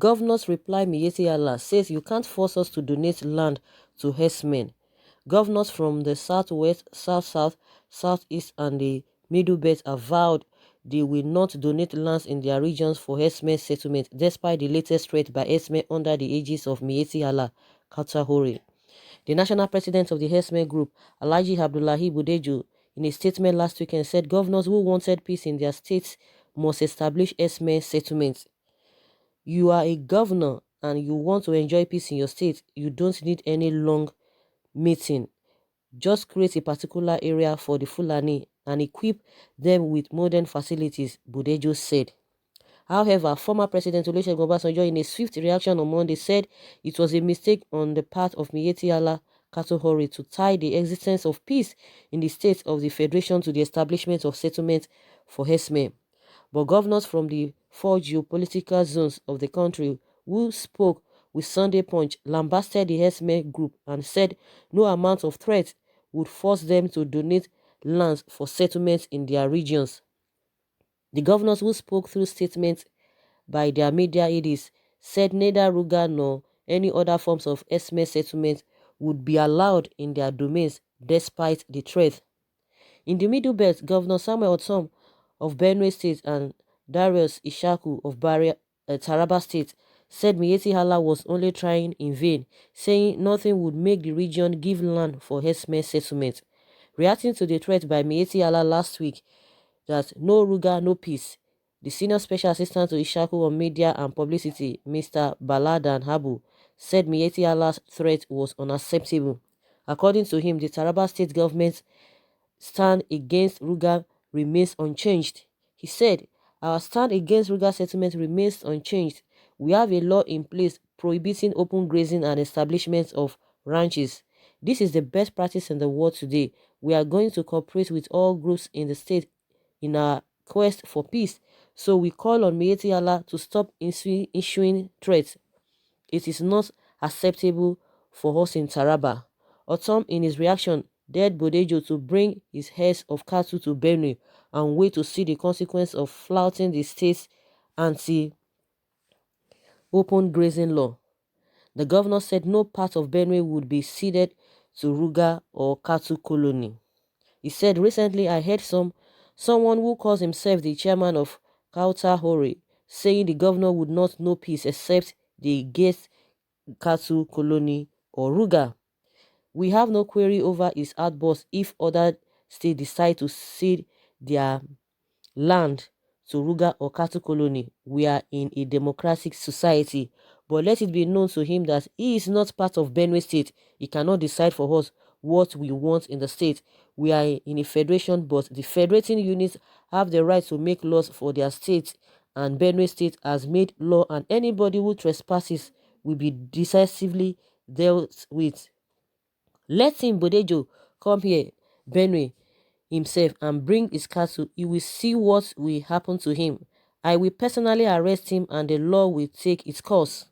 Governor's reply Miyetti Allah says you can't force us to donate land to herdsmen. Governors from the southwest, south-south, southeast and the middle belt have vowed they will not donate lands in their regions for herdsmen settlement despite the latest threat by herdsmen under the aegis of Miyetti Allah Katahore. The national president of the herdsmen group, Alhaji Abdullahi Budejo, in a statement last weekend said governors who wanted peace in their states must establish herdsmen settlements. You are a governor and you want to enjoy peace in your state, you don't need any long meeting. Just create a particular area for the Fulani and equip them with modern facilities, Budejo said. However, former President Olusegun Obasanjo, in a swift reaction on Monday, said it was a mistake on the part of Miyetti Allah Katahore to tie the existence of peace in the state of the Federation to the establishment of settlements for herdsmen. But governors from the 4 geopolitical zones of the country who spoke with Sunday Punch lambasted the herdsmen group and said no amount of threat would force them to donate lands for settlements in their regions. The governors who spoke through statements by their media aides said neither Ruga nor any other forms of herdsmen settlement would be allowed in their domains despite the threat. In the Middle Belt, Governor Samuel Otom of Benue State and Darius Ishaku of Taraba State said Miyetti Allah was only trying in vain, saying nothing would make the region give land for herdsmen settlement. Reacting to the threat by Miyetti Allah last week that no Ruga, no peace, the senior special assistant to Ishaku on media and publicity, Mr. Baladan Habu, said Miyetti Allah's threat was unacceptable. According to him, the Taraba state government's stand against Ruga remains unchanged. He said, our stand against Ruga settlement remains unchanged. We have a law in place prohibiting open grazing and establishment of ranches. This is the best practice in the world today. We are going to cooperate with all groups in the state in our quest for peace. So we call on Miyetti Allah to stop issuing threats. It is not acceptable for us in Taraba. Otom, in his reaction, dared Budejo to bring his herds of cattle to Benue and wait to see the consequence of flouting the state's anti-open grazing law. The governor said no part of Benue would be ceded to Ruga or cattle colony. He said, recently I heard someone who calls himself the chairman of Katahore saying the governor would not know peace except they get cattle colony or Ruga. We have no query over his outburst if other states decide to cede their land to Ruga or cattle colony. We are in a democratic society, but let it be known to him that he is not part of Benue State. He cannot decide for us what we want in the state. We are in a federation, but the federating units have the right to make laws for their state, and Benue State has made law, and anybody who trespasses will be decisively dealt with. Let him, Budejo, come here, Benue, himself and bring his cattle. You will see what will happen to him. I will personally arrest him and the law will take its course.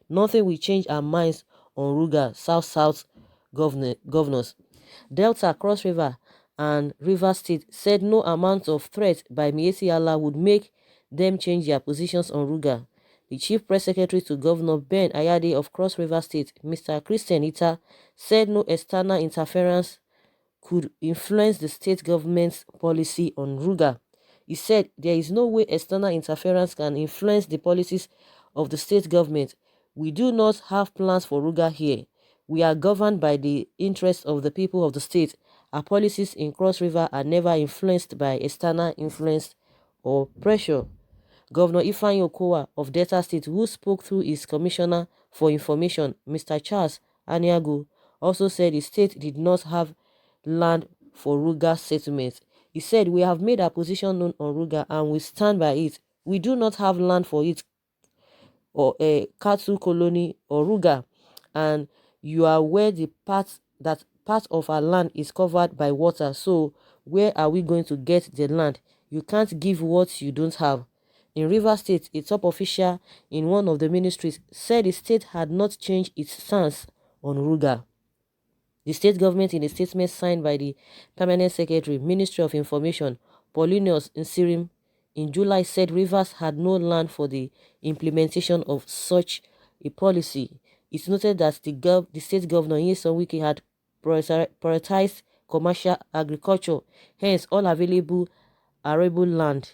Nothing will change our minds on Ruga, South-South governors. Delta, Cross River and River State said no amount of threat by Miyetti Allah would make them change their positions on Ruga. The Chief Press Secretary to Governor Ben Ayade of Cross River State, Mr. Christian Ita, said no external interference could influence the state government's policy on Ruga. He said there is no way external interference can influence the policies of the state government. We do not have plans for Ruga here. We are governed by the interests of the people of the state. Our policies in Cross River are never influenced by external influence or pressure. Governor Ifeanyi Okowa of Delta State, who spoke through his Commissioner for Information, Mr. Charles Aniago, also said the state did not have land for Ruga settlement. He said, we have made our position known on Ruga and we stand by it. We do not have land for it or a cattle colony or Ruga, and you are aware that part of our land is covered by water, so where are we going to get the land? You can't give what you don't have. In River State, a top official in one of the ministries said the state had not changed its stance on Ruga. The state government, in a statement signed by the Permanent Secretary, Ministry of Information, Paulinus Nsirim, in July said Rivers had no land for the implementation of such a policy. It noted that the state governor Nyesom Wike had prioritized commercial agriculture, hence all available arable land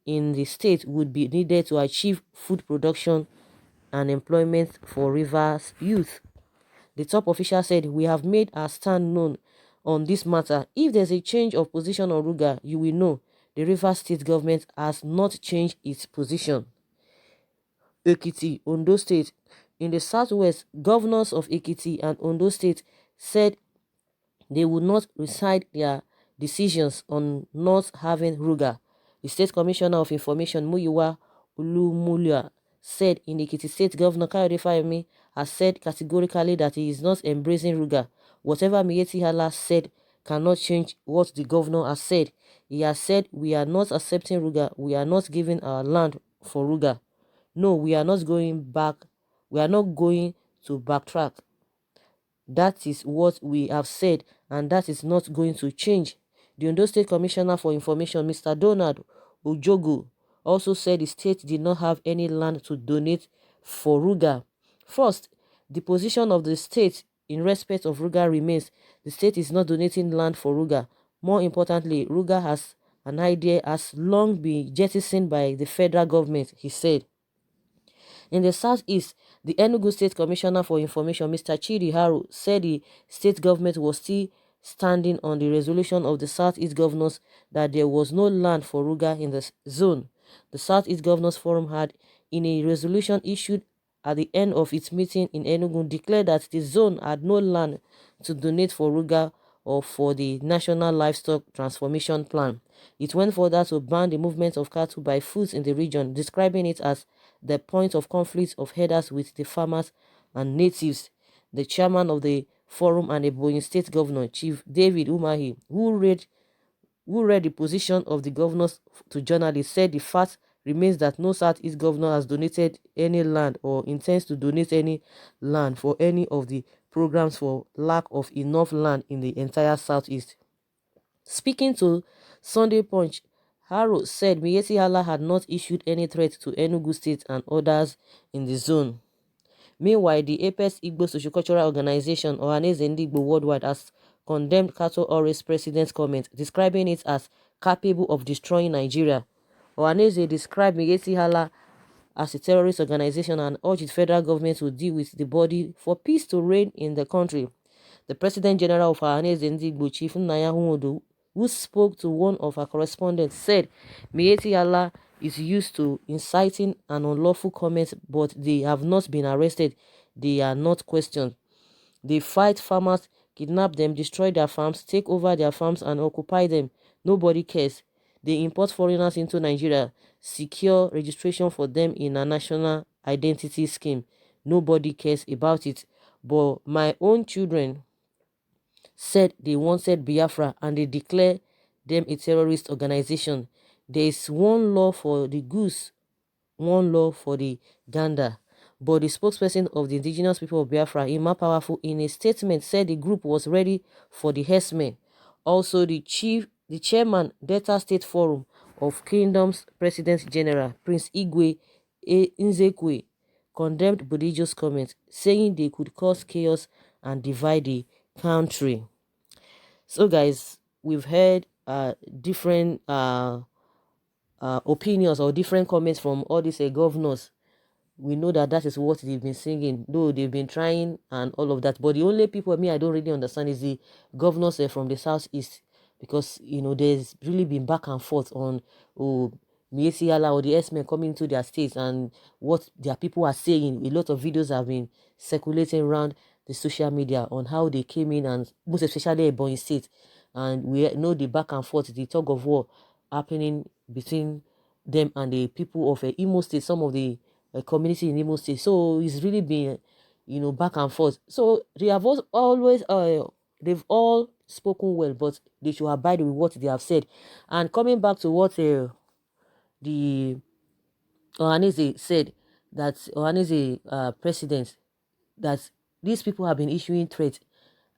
in the state would be needed to achieve food production and employment for Rivers youth. The top official said, "We have made our stand known on this matter. If there's a change of position on Ruga, you will know. The Rivers State government has not changed its position." Ekiti, Ondo State. In the southwest, governors of Ekiti and Ondo State said they would not rescind their decisions on not having Ruga. The State Commissioner of Information, Muyiwa Ulumulia, said in Ekiti State, Governor Kayode Fayemi has said categorically that he is not embracing Ruga. Whatever Miyetti Allah said cannot change what the governor has said. He has said, "We are not accepting Ruga. We are not giving our land for Ruga. No, we are not going back. We are not going to backtrack. That is what we have said, and that is not going to change." The Ondo State Commissioner for Information, Mr. Donald Ujogu, also said the state did not have any land to donate for Ruga. First, the position of the state in respect of Ruga remains. The state is not donating land for Ruga. More importantly, Ruga has an idea has long been jettisoned by the federal government, he said. In the southeast, the Enugu State Commissioner for Information, Mr. Chidi Haru, said the state government was still standing on the resolution of the southeast governors that there was no land for Ruga in the zone. The Southeast Governors Forum had, in a resolution issued at the end of its meeting in Enugu, declared that the zone had no land to donate for Ruga or for the National Livestock Transformation Plan. It went further to ban the movement of cattle by foot in the region, describing it as the point of conflict of herders with the farmers and natives. The chairman of the forum and Ebonyi State Governor, Chief David Umahi, who read the position of the governors to journalists, said the fact remains that no Southeast governor has donated any land or intends to donate any land for any of the programs for lack of enough land in the entire Southeast. Speaking to Sunday Punch, Haro said Miyetti Allah had not issued any threat to Enugu State and others in the zone. Meanwhile, the Apex Igbo Sociocultural Organization, Ohanaeze Ndigbo Worldwide, has condemned Kato Ore's president's comment, describing it as capable of destroying Nigeria. Ohanaeze described Miyetti Allah as a terrorist organization and urged the federal government to deal with the body for peace to reign in the country. The President General of Ohanaeze Ndigbo, Chief Nnaya Nwodo, who spoke to one of our correspondents, said Miyetti Allah is used to inciting an unlawful comment, but they have not been arrested. They are not questioned. They fight farmers, kidnap them, destroy their farms, take over their farms and occupy them. Nobody cares. They import foreigners into Nigeria, secure registration for them in a national identity scheme. Nobody cares about it. But my own children said they wanted Biafra and they declare them a terrorist organization. There is one law for the goose, one law for the gander. But the spokesperson of the indigenous people of Biafra, Ima Powerful, in a statement said the group was ready for the herdsmen. Also, the chairman, Delta State Forum of Kingdom's President General, Prince Igwe Nzekwe, condemned Bodijo's comments, saying they could cause chaos and divide the country. So guys, we've heard different opinions or different comments from all these governors. We know that that is what they've been singing, though they've been trying and all of that. But the only people I don't really understand is the governors from the southeast, because there's really been back and forth on Miyetti Allah or the S-men coming to their states and what their people are saying. A lot of videos have been circulating around the social media on how they came in, and most especially Ebonyi State, and we know the back and forth, the tug of war happening between them and the people of Imo State, some of the community in Imo State. So it's really been back and forth. So they have always they've all spoken well, but they should abide with what they have said. And coming back to what the Ohanaeze said, that Ohanaeze president, that these people have been issuing threats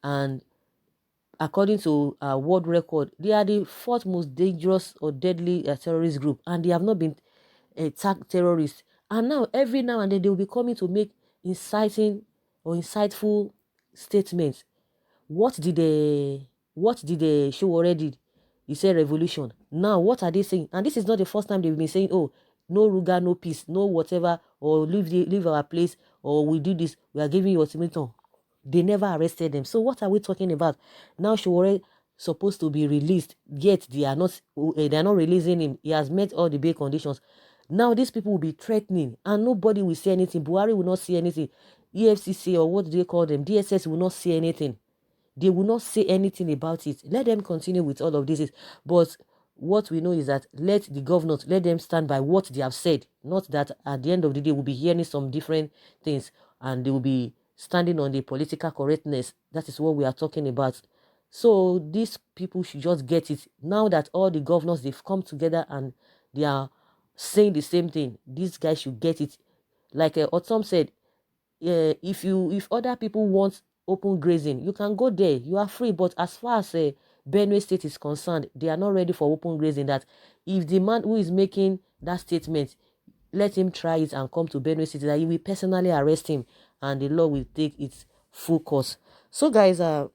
and according to world record, they are the fourth most dangerous or deadly terrorist group, and they have not been attacked terrorists. And now, every now and then, they will be coming to make inciting or insightful statements. What did they show already? You said revolution. Now, what are they saying? And this is not the first time they've been saying, oh, no Ruga, no peace, no whatever, or leave our place, or we do this, we are giving you ultimatum. They never arrested them. So what are we talking about? Now Showore supposed to be released, yet they are not releasing him. He has met all the bail conditions. Now these people will be threatening, and nobody will say anything. Buhari will not say anything. EFCC, or what do they call them? DSS will not say anything. They will not say anything about it. Let them continue with all of this. But what we know is that let the governors, let them stand by what they have said. Not that at the end of the day we'll be hearing some different things and they will be standing on the political correctness. That is what we are talking about. So these people should just get it. Now that all the governors, they've come together and they are saying the same thing, these guys should get it. Like Otom said, if other people want open grazing, you can go there, you are free. But as far as Benue State is concerned, they are not ready for open grazing. That if the man who is making that statement, let him try it and come to Benue State, that he will personally arrest him and the law will take its full course. So guys, that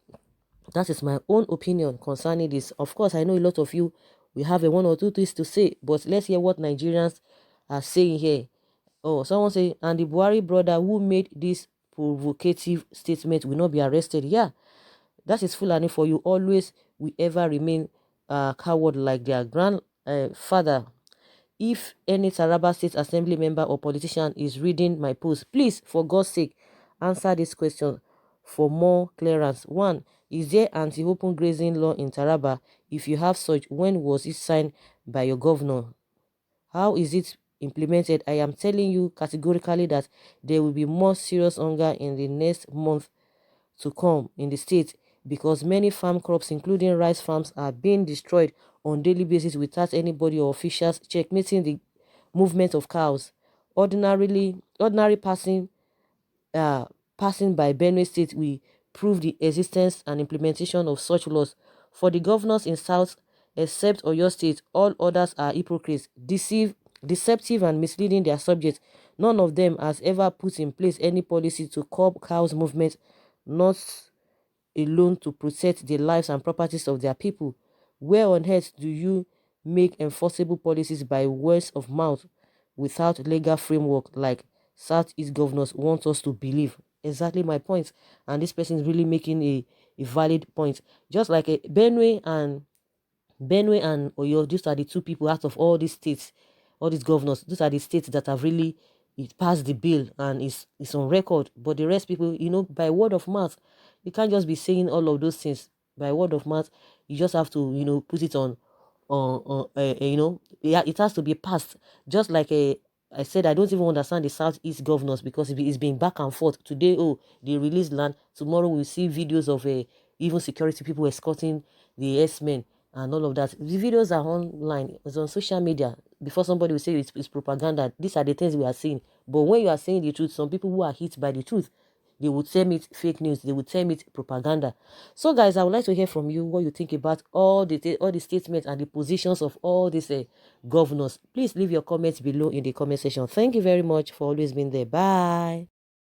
is my own opinion concerning this. Of course, I know a lot of you will have one or two things to say, but let's hear what Nigerians are saying here. Oh, someone say, and the Buhari brother who made this provocative statement will not be arrested. Yeah, that is Fulani for you. Always will ever remain coward like their grandfather. If any Taraba State Assembly member or politician is reading my post, please, for God's sake, answer this question for more clearance. 1. Is there anti-open grazing law in Taraba? If you have such, when was it signed by your governor? How is it implemented? I am telling you categorically that there will be more serious hunger in the next month to come in the state, because many farm crops, including rice farms, are being destroyed on daily basis without anybody or officials checkmating the movement of cows. Ordinary passing by Benue State will prove the existence and implementation of such laws. For the governors in South, except Oyo State, all others are hypocrites, deceptive and misleading their subjects. None of them has ever put in place any policy to curb cows' movement, not alone to protect the lives and properties of their people. Where on earth do you make enforceable policies by words of mouth without legal framework like Southeast governors want us to believe? Exactly my point. And this person is really making a valid point. Just like Benue and Oyo, these are the two people out of all these states, all these governors, these are the states that have really passed the bill and is on record. But the rest people, by word of mouth, you can't just be saying all of those things by word of mouth. You just have to, put it yeah, it has to be passed. Just like I said, I don't even understand the Southeast governors, because it's been back and forth. Today, oh, they release land. Tomorrow, we'll see videos of even security people escorting the S-men and all of that. The videos are online. It's on social media. Before somebody will say it's propaganda, these are the things we are seeing. But when you are saying the truth, some people who are hit by the truth, they would term it fake news. They would term it propaganda. So, guys, I would like to hear from you what you think about all the statements and the positions of all these governors. Please leave your comments below in the comment section. Thank you very much for always being there. Bye.